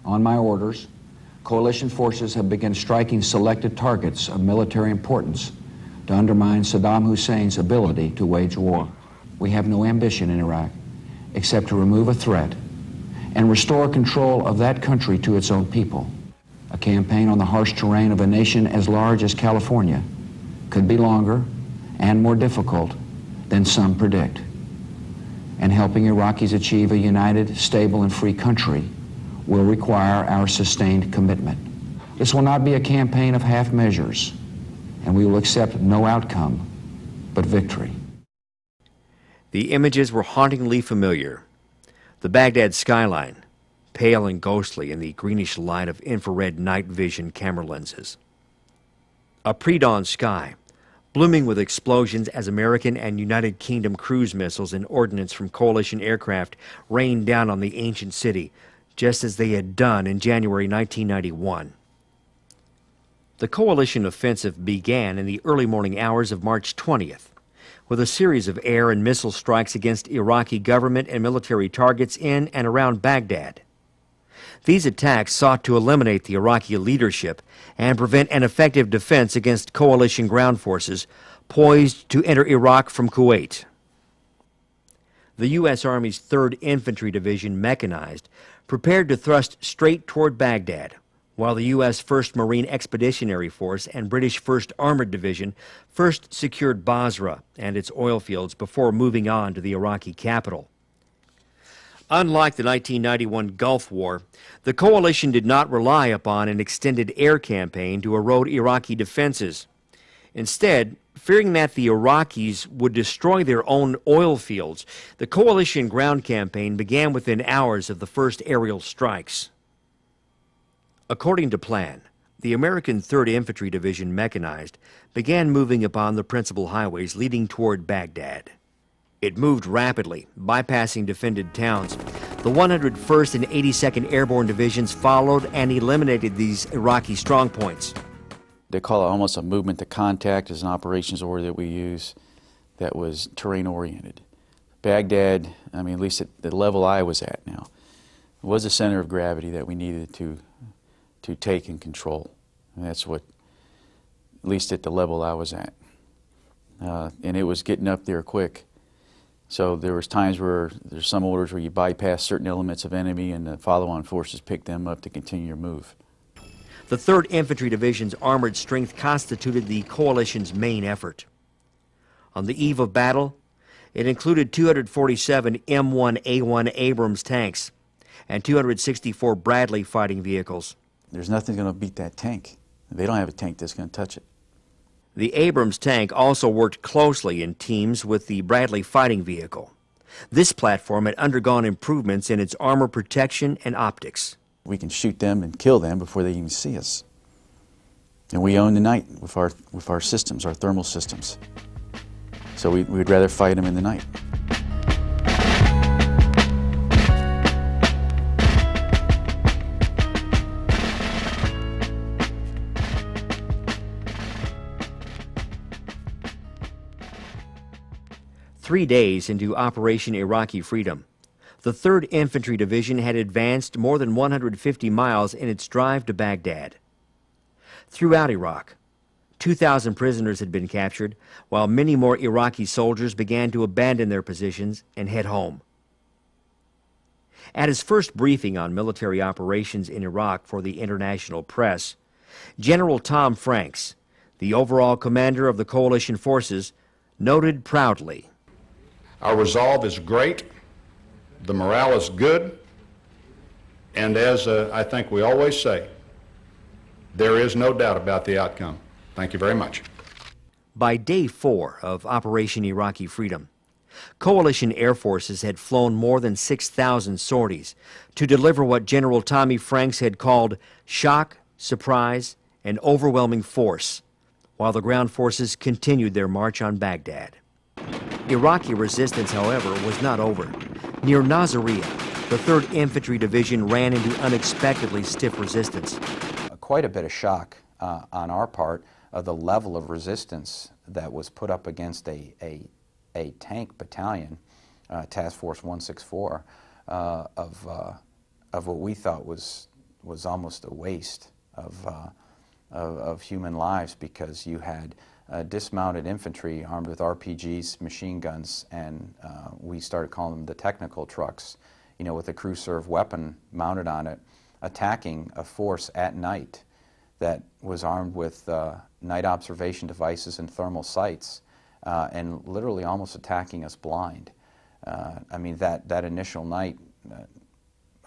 On my orders, coalition forces have begun striking selected targets of military importance to undermine Saddam Hussein's ability to wage war. We have no ambition in Iraq except to remove a threat and restore control of that country to its own people. A campaign on the harsh terrain of a nation as large as California could be longer and more difficult than some predict. And helping Iraqis achieve a united, stable, and free country will require our sustained commitment. This will not be a campaign of half measures, and we will accept no outcome but victory. The images were hauntingly familiar. The Baghdad skyline, pale and ghostly in the greenish light of infrared night vision camera lenses. A pre-dawn sky, blooming with explosions as American and United Kingdom cruise missiles and ordnance from coalition aircraft rained down on the ancient city, just as they had done in January 1991. The coalition offensive began in the early morning hours of March 20th, with a series of air and missile strikes against Iraqi government and military targets in and around Baghdad. These attacks sought to eliminate the Iraqi leadership and prevent an effective defense against coalition ground forces poised to enter Iraq from Kuwait. The U.S. Army's 3rd Infantry Division, mechanized, prepared to thrust straight toward Baghdad, while the U.S. 1st Marine Expeditionary Force and British 1st Armored Division first secured Basra and its oil fields before moving on to the Iraqi capital. Unlike the 1991 Gulf War, the coalition did not rely upon an extended air campaign to erode Iraqi defenses. Instead, fearing that the Iraqis would destroy their own oil fields, the coalition ground campaign began within hours of the first aerial strikes. According to plan, the American 3rd Infantry Division, mechanized, began moving upon the principal highways leading toward Baghdad. It moved rapidly, bypassing defended towns. The 101st and 82nd Airborne Divisions followed and eliminated these Iraqi strongpoints. They call it almost a movement to contact as an operations order that we use that was terrain-oriented. Baghdad, I mean, at least at the level I was at now, was a center of gravity that we needed to take and control. And that's what, at least at the level I was at. And it was getting up there quick. So there was times where there's some orders where you bypass certain elements of enemy and the follow-on forces pick them up to continue your move. The 3rd Infantry Division's armored strength constituted the coalition's main effort. On the eve of battle, it included 247 M1A1 Abrams tanks and 264 Bradley fighting vehicles. There's nothing going to beat that tank. They don't have a tank that's going to touch it. The Abrams tank also worked closely in teams with the Bradley fighting vehicle. This platform had undergone improvements in its armor protection and optics. We can shoot them and kill them before they even see us. And we own the night with our systems, our thermal systems. So we'd rather fight them in the night. Three days into Operation Iraqi Freedom, the 3rd Infantry Division had advanced more than 150 miles in its drive to Baghdad. Throughout Iraq, 2,000 prisoners had been captured, while many more Iraqi soldiers began to abandon their positions and head home. At his first briefing on military operations in Iraq for the international press, General Tom Franks, the overall commander of the coalition forces, noted proudly, "Our resolve is great, the morale is good, and as I think we always say, there is no doubt about the outcome. Thank you very much." By day 4 of Operation Iraqi Freedom, coalition air forces had flown more than 6,000 sorties to deliver what General Tommy Franks had called shock, surprise, and overwhelming force, while the ground forces continued their march on Baghdad. Iraqi resistance, however, was not over. Near Nasiriyah, the 3rd Infantry Division ran into unexpectedly stiff resistance. Quite a bit of shock on our part of the level of resistance that was put up against a tank battalion, Task Force 164, of what we thought was was almost a waste of human lives, because you had dismounted infantry armed with RPGs, machine guns, and we started calling them the technical trucks, you know, with a crew-served weapon mounted on it, attacking a force at night that was armed with night observation devices and thermal sights, and literally almost attacking us blind. I mean, that initial night,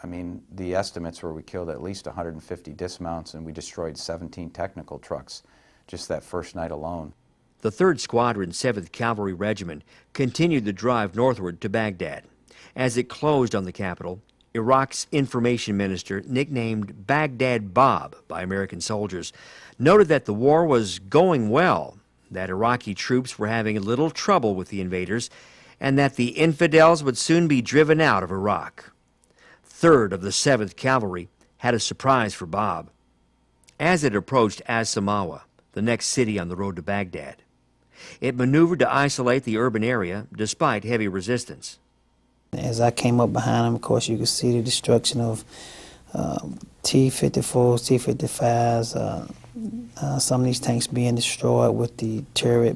I mean, the estimates were we killed at least 150 dismounts and we destroyed 17 technical trucks just that first night alone. The 3rd Squadron, 7th Cavalry Regiment continued the drive northward to Baghdad. As it closed on the capital, Iraq's information minister, nicknamed Baghdad Bob by American soldiers, noted that the war was going well, that Iraqi troops were having a little trouble with the invaders, and that the infidels would soon be driven out of Iraq. 3rd of the 7th Cavalry had a surprise for Bob. As it approached As-Samawa, the next city on the road to Baghdad, it maneuvered to isolate the urban area despite heavy resistance. As I came up behind them, of course, you could see the destruction of T-54s, T-55s, some of these tanks being destroyed with the turret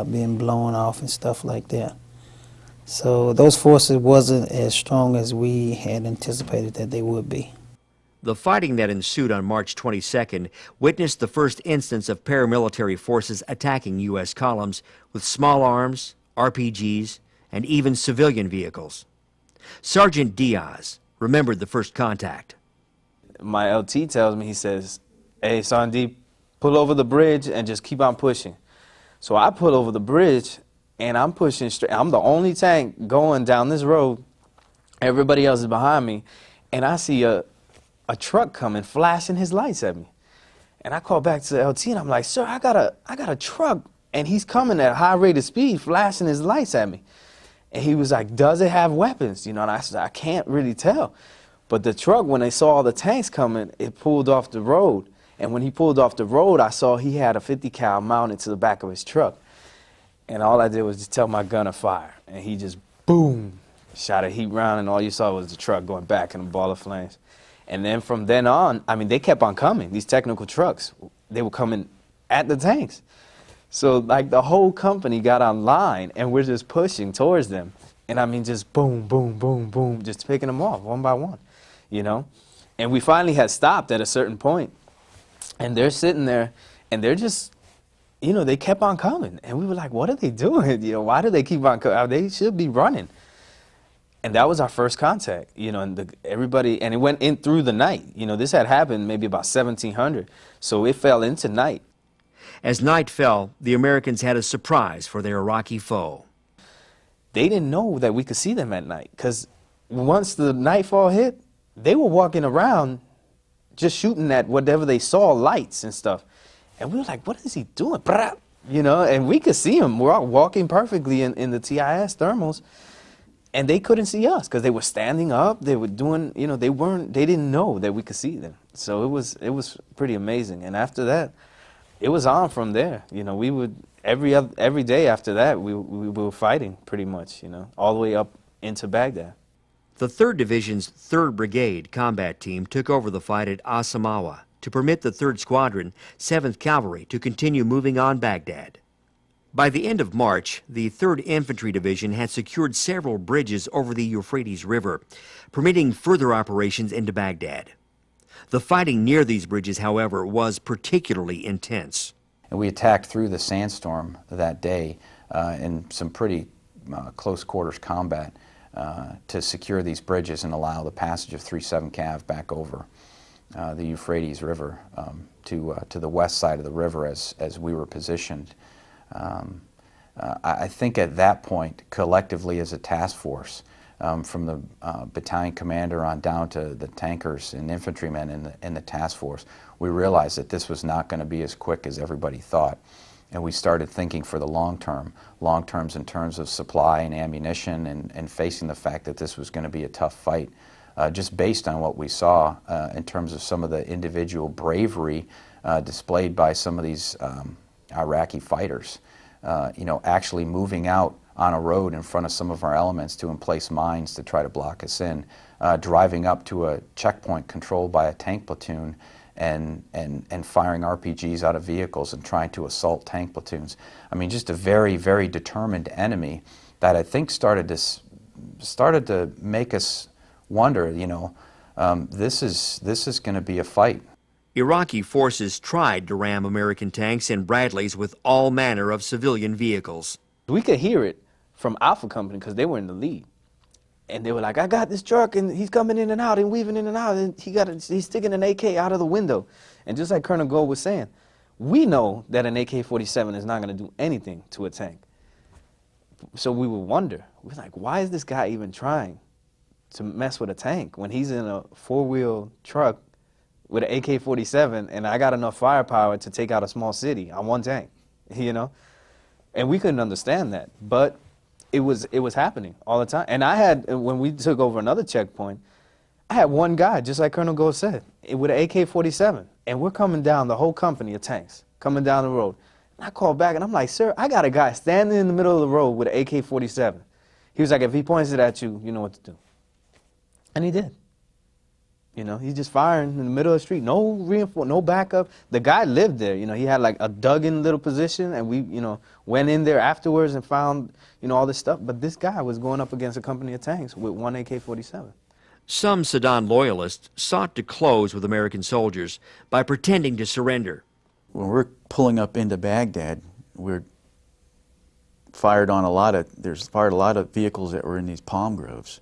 being blown off and stuff like that. So those forces wasn't as strong as we had anticipated that they would be. The fighting that ensued on March 22nd witnessed the first instance of paramilitary forces attacking U.S. columns with small arms, RPGs, and even civilian vehicles. Sergeant Diaz remembered the first contact. My LT tells me, he says, "Hey, Sandeep, pull over the bridge and just keep on pushing." So I pull over the bridge and I'm pushing straight. I'm the only tank going down this road. Everybody else is behind me. And I see a truck coming, flashing his lights at me. And I call back to the LT and I'm like, "Sir, I got a truck and he's coming at a high rate of speed, flashing his lights at me." And he was like, "Does it have weapons?" You know, and I said, "I can't really tell." But the truck, when they saw all the tanks coming, it pulled off the road. And when he pulled off the road, I saw he had a 50 cal mounted to the back of his truck. And all I did was just tell my gunner fire. And he just, boom, shot a heat round, and all you saw was the truck going back in a ball of flames. And then from then on, I mean, they kept on coming. These technical trucks, they were coming at the tanks. So, like, the whole company got online, and we're just pushing towards them. And, I mean, just boom, boom, boom, boom, just picking them off one by one, you know? And we finally had stopped at a certain point, and they're sitting there, and they're just, you know, they kept on coming. And we were like, what are they doing? You know, why do they keep on coming? They should be running. And that was our first contact, you know, and everybody, and it went in through the night. You know, this had happened maybe about 1700, so it fell into night. As night fell, the Americans had a surprise for their Iraqi foe. They didn't know that we could see them at night, because once the nightfall hit, they were walking around just shooting at whatever they saw, lights and stuff. And we were like, what is he doing? You know, and we could see them. We're all walking perfectly in the TIS thermals. And they couldn't see us because they were standing up. They were doing, you know, they didn't know that we could see them. So it was pretty amazing. And after that, it was on from there. You know, we would, every day after that, we were fighting pretty much, you know, all the way up into Baghdad. The 3rd Division's 3rd Brigade combat team took over the fight at As-Samawa to permit the 3rd Squadron, 7th Cavalry to continue moving on Baghdad. By the end of March, the 3rd Infantry Division had secured several bridges over the Euphrates River, permitting further operations into Baghdad. The fighting near these bridges, however, was particularly intense. And we attacked through the sandstorm that day in some pretty close quarters combat to secure these bridges and allow the passage of 3-7 Cav back over the Euphrates River to the west side of the river as we were positioned. I think at that point, collectively as a task force, from the battalion commander on down to the tankers and infantrymen in the task force, we realized that this was not going to be as quick as everybody thought. And we started thinking for the long terms in terms of supply and ammunition, and facing the fact that this was going to be a tough fight, just based on what we saw in terms of some of the individual bravery displayed by some of these Iraqi fighters. You know, actually moving out on a road in front of some of our elements to emplace mines to try to block us in, driving up to a checkpoint controlled by a tank platoon and firing RPGs out of vehicles and trying to assault tank platoons. I mean, just a very, very determined enemy that I think started to make us wonder, you know, this is going to be a fight. Iraqi forces tried to ram American tanks and Bradleys with all manner of civilian vehicles. We could hear it from Alpha Company because they were in the lead. And they were like, I got this truck, and he's coming in and out and weaving in and out, and he's sticking an AK out of the window. And just like Colonel Gold was saying, we know that an AK-47 is not going to do anything to a tank. So we would wonder, we're like, why is this guy even trying to mess with a tank when he's in a four-wheel truck with an AK-47 and I got enough firepower to take out a small city on one tank, you know? And we couldn't understand that, but it was happening all the time. And I had, when we took over another checkpoint, I had one guy, just like Colonel Gold said, with an AK-47, and we're coming down the whole company of tanks, coming down the road. And I called back, and I'm like, sir, I got a guy standing in the middle of the road with an AK-47. He was like, if he points it at you, you know what to do. And he did. You know, he's just firing in the middle of the street, no reinforcement, no backup. The guy lived there, you know, he had like a dug-in little position, and we, you know, went in there afterwards and found, you know, all this stuff. But this guy was going up against a company of tanks with one AK-47. Some Saddam loyalists sought to close with American soldiers by pretending to surrender. When we're pulling up into Baghdad, there's fired a lot of vehicles that were in these palm groves.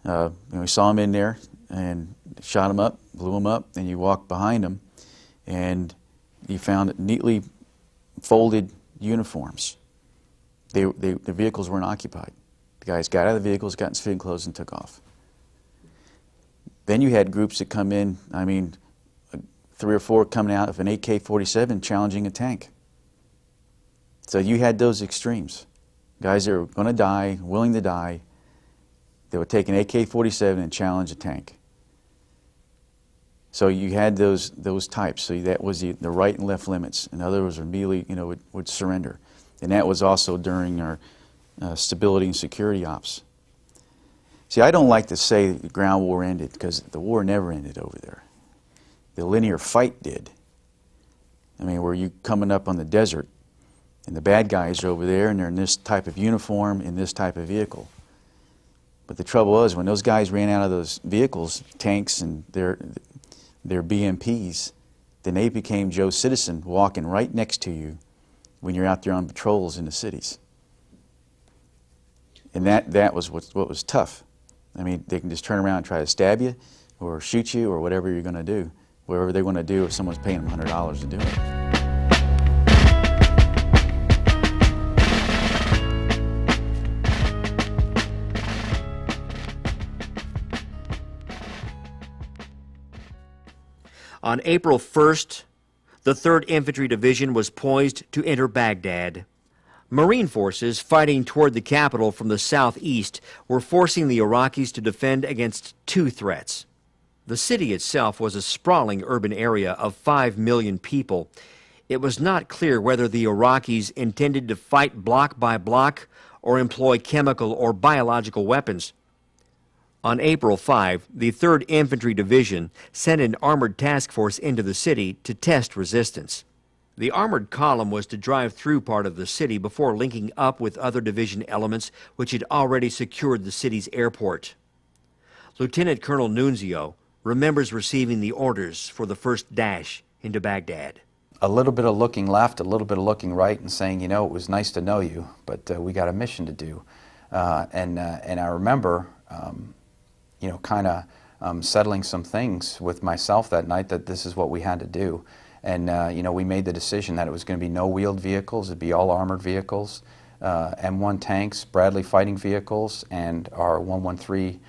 And we saw them in there and shot them up, blew them up, and you walked behind them and you found neatly folded uniforms. The vehicles weren't occupied. The guys got out of the vehicles, got in civilian clothes, and took off. Then you had groups that come in, I mean, 3 or 4 coming out of an AK-47 challenging a tank. So you had those extremes. Guys that were going to die, willing to die, they would take an AK-47 and challenge a tank. So you had those types. So that was the right and left limits. And others immediately, you know, would surrender. And that was also during our stability and security ops. See, I don't like to say the ground war ended, because the war never ended over there. The linear fight did. I mean, were you coming up on the desert, and the bad guys are over there, and they're in this type of uniform, in this type of vehicle. But the trouble was, when those guys ran out of those vehicles, tanks and their BMPs, then they became Joe Citizen walking right next to you when you're out there on patrols in the cities. And that was what was tough. I mean, they can just turn around and try to stab you or shoot you or whatever you're going to do, whatever they want to do if someone's paying them $100 to do it. On April 1st, the 3rd Infantry Division was poised to enter Baghdad. Marine forces fighting toward the capital from the southeast were forcing the Iraqis to defend against 2 threats. The city itself was a sprawling urban area of 5 million people. It was not clear whether the Iraqis intended to fight block by block or employ chemical or biological weapons. On April 5, the 3rd Infantry Division sent an armored task force into the city to test resistance. The armored column was to drive through part of the city before linking up with other division elements which had already secured the city's airport. Lieutenant Colonel Nunzio remembers receiving the orders for the first dash into Baghdad. A little bit of looking left, a little bit of looking right, and saying, you know, it was nice to know you, but we got a mission to do. And I remember, you know, kind of settling some things with myself that night that this is what we had to do. And, you know, we made the decision that it was going to be no wheeled vehicles, it'd be all armored vehicles, M1 tanks, Bradley fighting vehicles, and our 113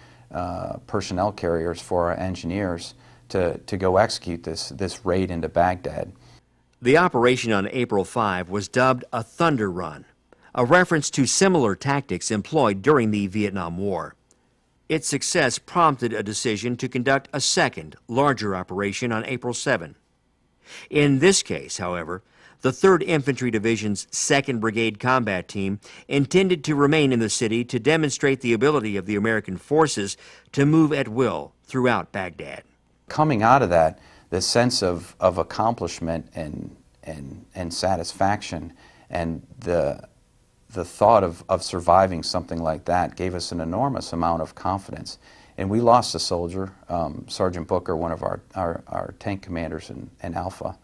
personnel carriers for our engineers to go execute this raid into Baghdad. The operation on April 5 was dubbed a Thunder Run, a reference to similar tactics employed during the Vietnam War. Its success prompted a decision to conduct a second, larger operation on April 7. In this case, however, The 3rd Infantry Division's 2nd Brigade Combat Team intended to remain in the city to demonstrate the ability of the American forces to move at will throughout Baghdad. Coming out of that, the sense of accomplishment and satisfaction and the thought of surviving something like that gave us an enormous amount of confidence. And we lost a soldier, Sergeant Booker, one of our tank commanders in Alpha.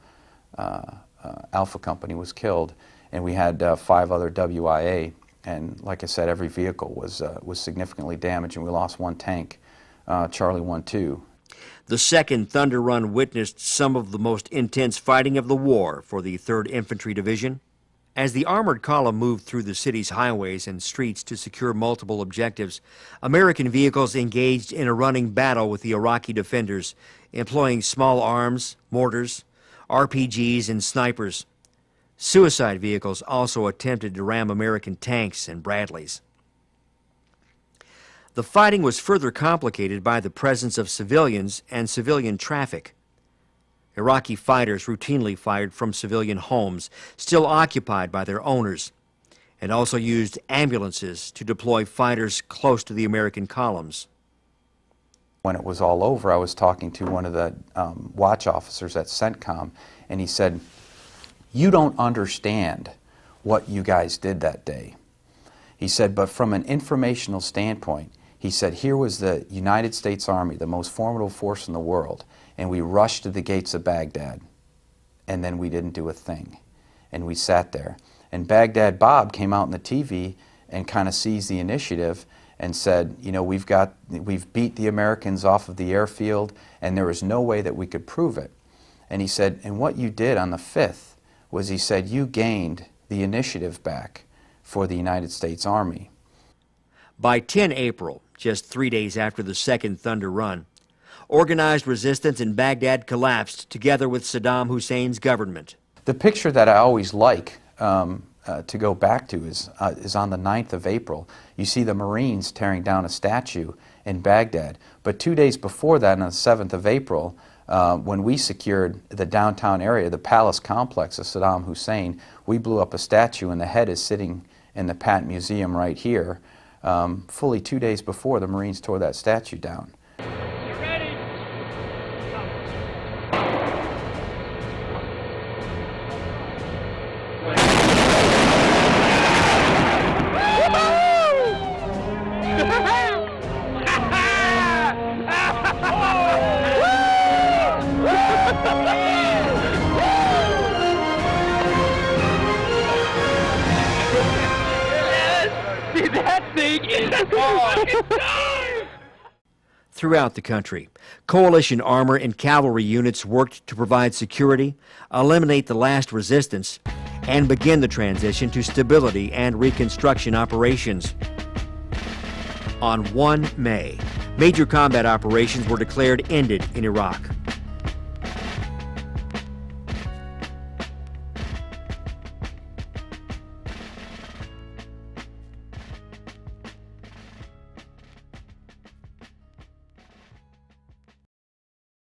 Alpha Company was killed, and we had 5 other WIA, and like I said, every vehicle was significantly damaged, and we lost 1 tank, Charlie 1-2. The 2nd Thunder Run witnessed some of the most intense fighting of the war for the 3rd Infantry Division. As the armored column moved through the city's highways and streets to secure multiple objectives, American vehicles engaged in a running battle with the Iraqi defenders, employing small arms, mortars, RPGs, and snipers. Suicide vehicles also attempted to ram American tanks and Bradleys. The fighting was further complicated by the presence of civilians and civilian traffic. Iraqi fighters routinely fired from civilian homes, still occupied by their owners, and also used ambulances to deploy fighters close to the American columns. When it was all over, I was talking to one of the watch officers at CENTCOM, and he said, "You don't understand what you guys did that day." He said, "But from an informational standpoint," he said, "here was the United States Army, the most formidable force in the world, and we rushed to the gates of Baghdad, and then we didn't do a thing. And we sat there. And Baghdad Bob came out on the TV and kind of seized the initiative and said, you know, we've beat the Americans off of the airfield, and there was no way that we could prove it." And he said, "And what you did on the 5th was," he said, "you gained the initiative back for the United States Army." By 10 April, just 3 days after the 2nd Thunder Run, organized resistance in Baghdad collapsed together with Saddam Hussein's government. The picture that I always like to go back to is on the 9th of April. You see the Marines tearing down a statue in Baghdad. But 2 days before that, on the 7th of April, when we secured the downtown area, the palace complex of Saddam Hussein, we blew up a statue, and the head is sitting in the Patton Museum right here. Fully 2 days before, the Marines tore that statue down. Throughout the country, coalition armor and cavalry units worked to provide security, eliminate the last resistance, and begin the transition to stability and reconstruction operations. On 1 May, major combat operations were declared ended in Iraq.